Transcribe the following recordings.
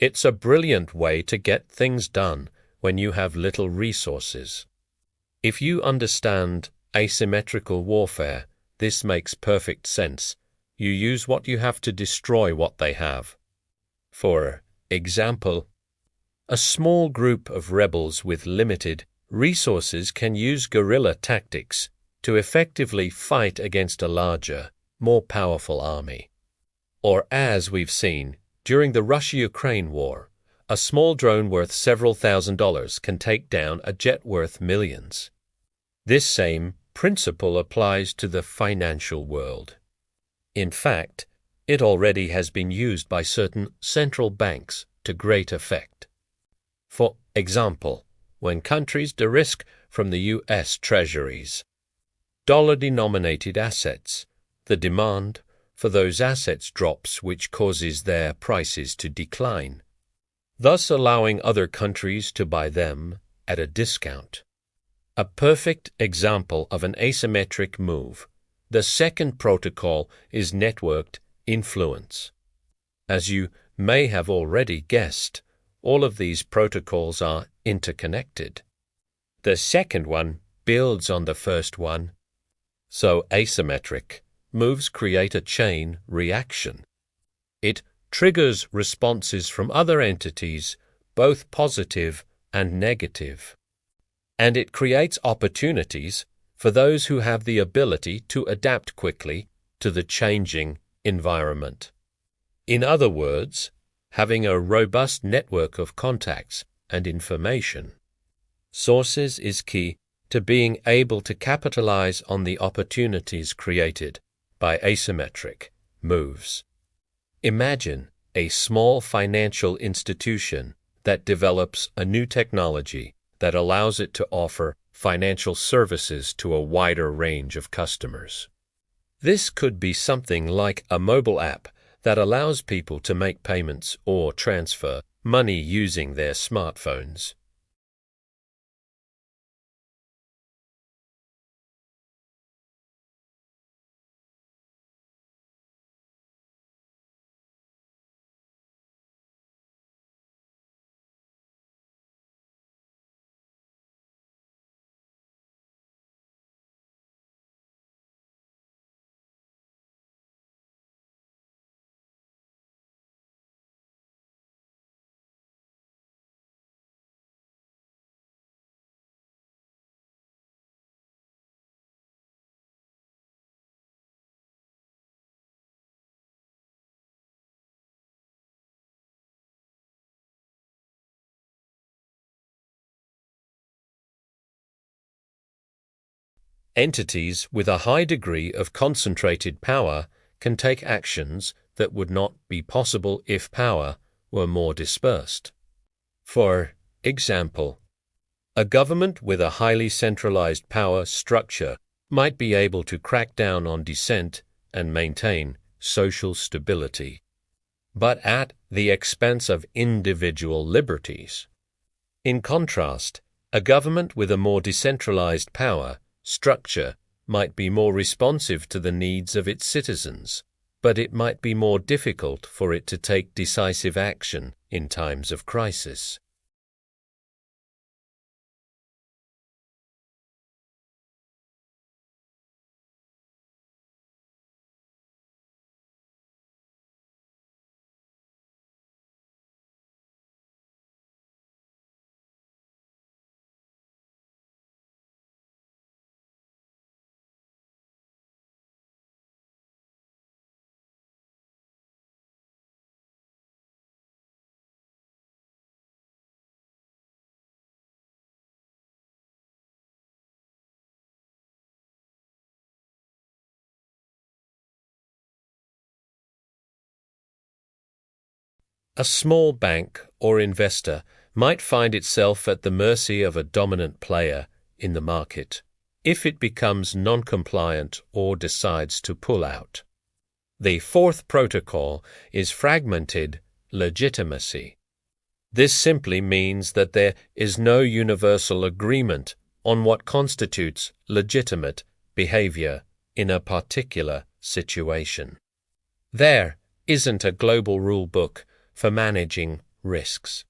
It's a brilliant way to get things done when you have little resources. If you understand asymmetrical warfare, this makes perfect sense. You use what you have to destroy what they have. For example, a small group of rebels with limited resources can use guerrilla tactics to effectively fight against a larger, more powerful army. Or as we've seen, during the Russia-Ukraine war, a small drone worth several $1,000s can take down a jet worth millions. This same principle applies to the financial world. In fact, it already has been used by certain central banks to great effect. For example, when countries de-risk from the U.S. treasuries, dollar-denominated assets, the demand for those assets drops, which causes their prices to decline, thus allowing other countries to buy them at a discount. A perfect example of an asymmetric move. The second protocol is networked influence. As you may have already guessed, all of these protocols are interconnected. The second one builds on the first one. So asymmetric moves create a chain reaction. It triggers responses from other entities, both positive and negative. And it creates opportunities for those who have the ability to adapt quickly to the changing environment. In other words, having a robust network of contacts and information sources is key to being able to capitalize on the opportunities created by asymmetric moves. Imagine a small financial institution that develops a new technology that allows it to offer financial services to a wider range of customers. This could be something like a mobile app that allows people to make payments or transfer money using their smartphones. Entities with a high degree of concentrated power can take actions that would not be possible if power were more dispersed. For example, a government with a highly centralized power structure might be able to crack down on dissent and maintain social stability, but at the expense of individual liberties. In contrast, a government with a more decentralized power structure might be more responsive to the needs of its citizens, but it might be more difficult for it to take decisive action in times of crisis. A small bank or investor might find itself at the mercy of a dominant player in the market if it becomes non-compliant or decides to pull out. The fourth protocol is fragmented legitimacy. This simply means that there is no universal agreement on what constitutes legitimate behavior in a particular situation. There isn't a global rule book for managing risks.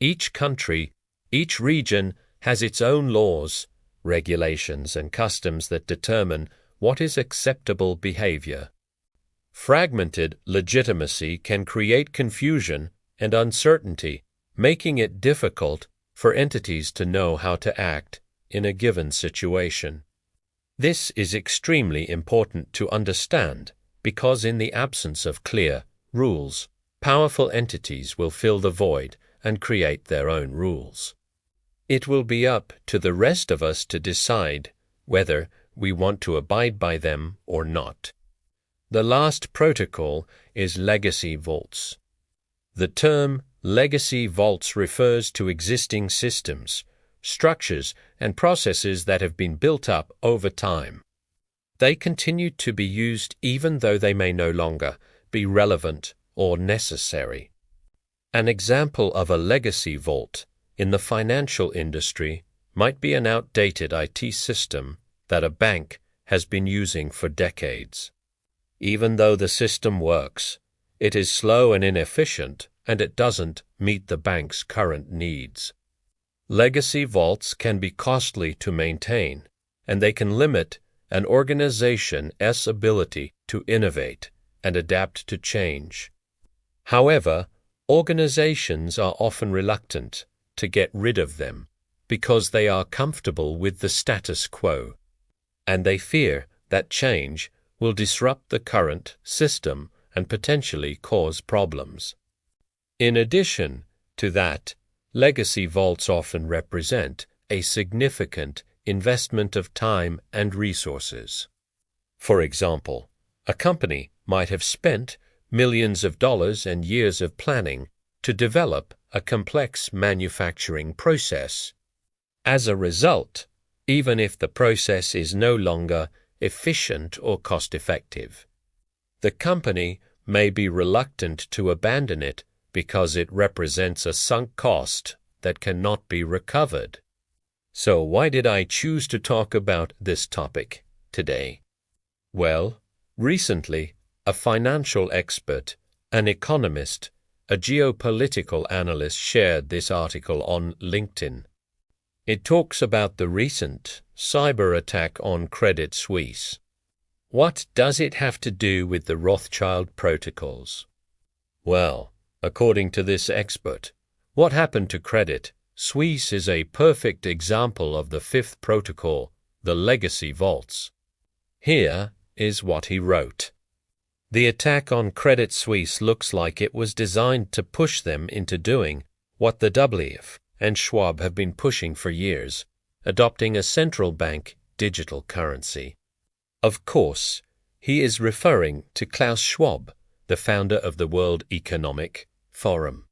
Each country, each region has its own laws, regulations, and customs that determine what is acceptable behavior. Fragmented legitimacy can create confusion and uncertainty, making it difficult for entities to know how to act in a given situation. This is extremely important to understand because in the absence of clear rules, powerful entities will fill the void and create their own rules. It will be up to the rest of us to decide whether we want to abide by them or not. The last protocol is legacy vaults. The term legacy vaults refers to existing systems, structures, and processes that have been built up over time. They continue to be used even though they may no longer be relevant or necessary. An example of a legacy vault in the financial industry might be an outdated IT system that a bank has been using for decades. Even though the system works, it is slow and inefficient, and it doesn't meet the bank's current needs. Legacy vaults can be costly to maintain, and they can limit an organization's ability to innovate and adapt to change. However, organizations are often reluctant to get rid of them because they are comfortable with the status quo, and they fear that change will disrupt the current system and potentially cause problems. In addition to that, legacy vaults often represent a significant investment of time and resources. For example, a company might have spent millions of dollars and years of planning to develop a complex manufacturing process. As a result, even if the process is no longer efficient or cost-effective, the company may be reluctant to abandon it because it represents a sunk cost that cannot be recovered. So why did I choose to talk about this topic today? Well, recently, a financial expert, an economist, a geopolitical analyst shared this article on LinkedIn. It talks about the recent cyber attack on Credit Suisse. What does it have to do with the Rothschild protocols? Well, according to this expert, what happened to Credit Suisse is a perfect example of the fifth protocol, the legacy vaults. Here is what he wrote. The attack on Credit Suisse looks like it was designed to push them into doing what the WF and Schwab have been pushing for years, adopting a central bank digital currency. Of course, he is referring to Klaus Schwab, the founder of the World Economic Forum.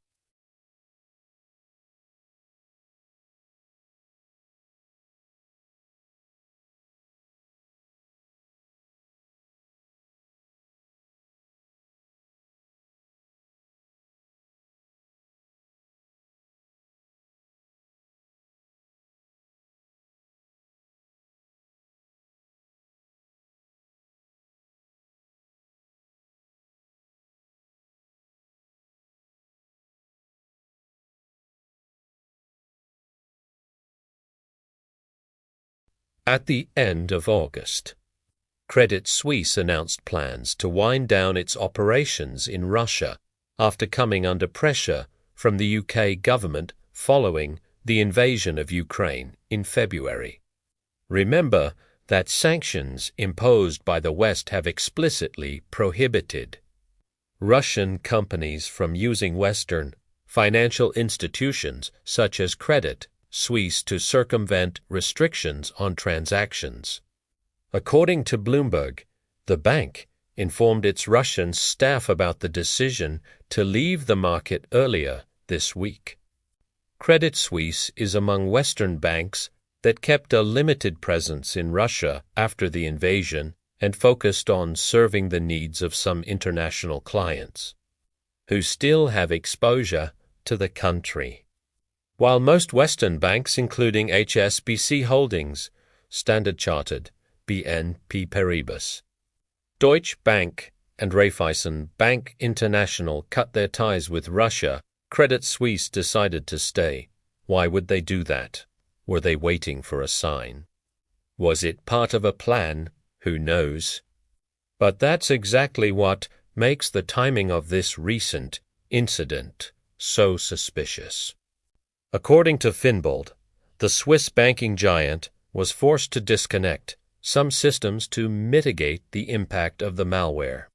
At the end of August, Credit Suisse announced plans to wind down its operations in Russia after coming under pressure from the UK government following the invasion of Ukraine in February. Remember that sanctions imposed by the West have explicitly prohibited Russian companies from using Western financial institutions such as Credit Suisse to circumvent restrictions on transactions. According to Bloomberg, the bank informed its Russian staff about the decision to leave the market earlier this week. Credit Suisse is among Western banks that kept a limited presence in Russia after the invasion and focused on serving the needs of some international clients who still have exposure to the country. While most Western banks, including HSBC Holdings, Standard Chartered, BNP Paribas, Deutsche Bank, and Raiffeisen Bank International cut their ties with Russia, Credit Suisse decided to stay. Why would they do that? Were they waiting for a sign? Was it part of a plan? Who knows? But that's exactly what makes the timing of this recent incident so suspicious. According to Finbold, the Swiss banking giant was forced to disconnect some systems to mitigate the impact of the malware.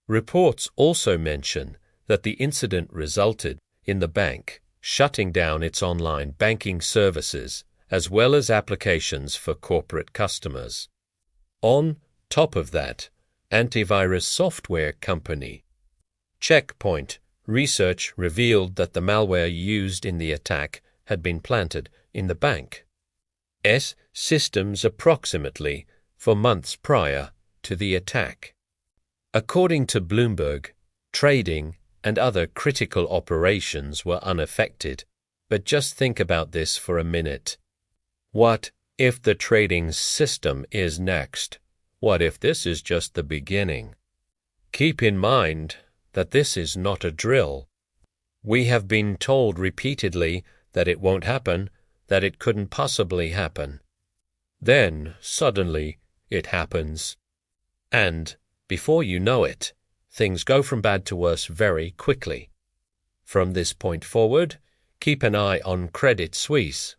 Reports also mention that the incident resulted in the bank shutting down its online banking services as well as applications for corporate customers. On top of that, antivirus software company Checkpoint research revealed that the malware used in the attack had been planted in the bank's systems approximately for months prior to the attack. According to Bloomberg, trading and other critical operations were unaffected, but just think about this for a minute. What if the trading system is next? What if this is just the beginning? Keep in mind that this is not a drill. We have been told repeatedly that it won't happen, that it couldn't possibly happen. Then, suddenly, it happens. And, before you know it, things go from bad to worse very quickly. From this point forward, keep an eye on Credit Suisse.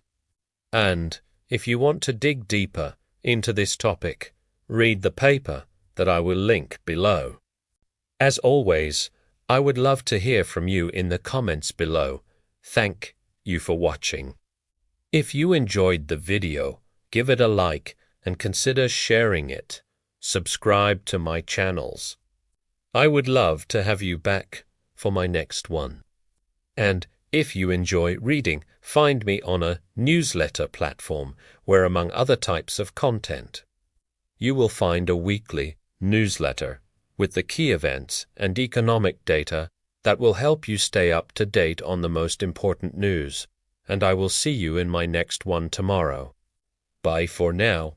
And, if you want to dig deeper into this topic, read the paper that I will link below. As always, I would love to hear from you in the comments below. Thank you for watching. If you enjoyed the video, give it a like and consider sharing it. Subscribe to my channels. I would love to have you back for my next one. And if you enjoy reading, find me on a newsletter platform where, among other types of content, you will find a weekly newsletter with the key events and economic data that will help you stay up to date on the most important news. And I will see you in my next one tomorrow. Bye for now.